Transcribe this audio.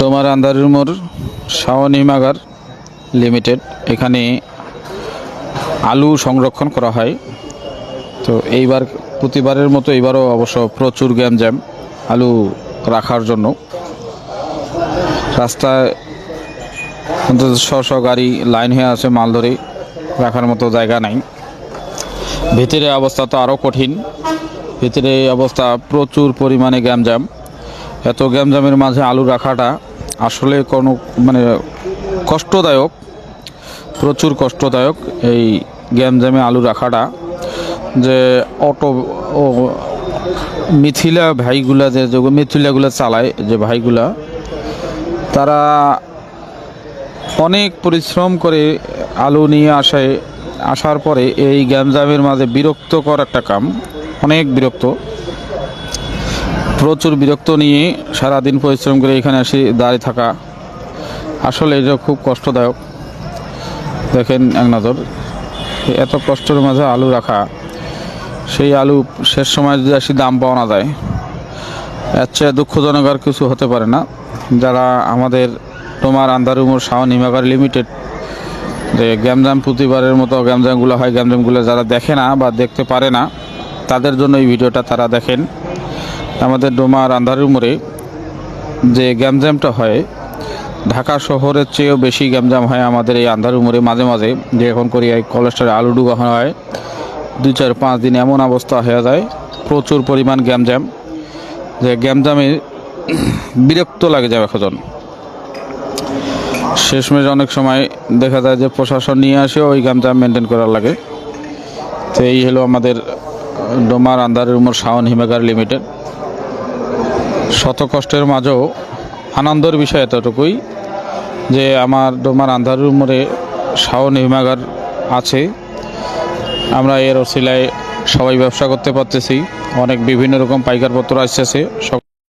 ডোমার আন্দারের মোড় শাওন হিমাগার লিমিটেড, এখানে আলু সংরক্ষণ করা হয়। তো এইবার প্রতিবারের মতো এবারও অবশ্য প্রচুর গ্যামজ্যাম আলু রাখার জন্য। রাস্তায় গাড়ি লাইন হয়ে আছে, মাল ধরে রাখার মতো জায়গা নাই। ভিতরে অবস্থা তো আরও কঠিন, ভিতরে অবস্থা প্রচুর পরিমাণে গ্যামজ্যাম। এত গ্যামজ্যামের মাঝে আলু রাখাটা আসলে কোনো কষ্টদায়ক, প্রচুর কষ্টদায়ক এই গ্যামজ্যামে আলু রাখাটা। যে অটো ও মিথিলা ভাইগুলা, যে মিথিলাগুলো চালায় যে ভাইগুলা, তারা অনেক পরিশ্রম করে আলু নিয়ে আসার পরে এই গ্যামজামের মাঝে বিরক্তকর একটা কাম, অনেক বিরক্ত, প্রচুর বিরক্ত নিয়ে সারাদিন পরিশ্রম করে এখানে এসে দাঁড়িয়ে থাকা, আসলে এটা খুব কষ্টদায়ক। দেখেন এক নজর, এত কষ্টের মাঝে আলু রাখা, সেই আলু শেষ সময় যদি আসি দাম পাওয়া না যায়, এর চেয়ে দুঃখজনক আর কিছু হতে পারে না। যারা আমাদের ডোমার আন্দারের মোড় শাওন হিমাগার লিমিটেড যে গ্যামজাম প্রতিবারের মতো গ্যামজামগুলো হয়, গ্যামজামগুলো যারা দেখে না বা দেখতে পারে না, তাদের জন্য এই ভিডিওটা তারা দেখেন। আমাদের ডোমার আন্দারের মোড়ে যে গ্যামজামটা হয়, ঢাকা শহরের চেয়েও বেশি গ্যামজাম হয় আমাদের এই আন্দারের মোড়ে। মাঝে মাঝে যে এখন করি এই কলেস্টারে আলু ডুবা হয়, 2-4-5 দিন এমন অবস্থা হয়ে যায়, প্রচুর পরিমাণ গ্যামজাম, যে গ্যামজামে বিরক্ত লাগে যাবে এখন। শেষমেশ অনেক সময় দেখা যায় যে প্রশাসন নিয়ে আসে ওই গ্যামজাম মেনটেন করার লাগে। তো এই হলো আমাদের ডোমার আন্দারের মোড় শাওন হিমাগার লিমিটেড। শত কষ্টের মাঝেও আনন্দের বিষয় এতটুকুই যে আমার ডোমার আন্দারের মোড়ে শাওন হিমাগার আছে। আমরা এর ওসিলায় সবাই ব্যবসা করতে পারতেছি, অনেক বিভিন্ন রকম পাইকারপত্র আসতেছে।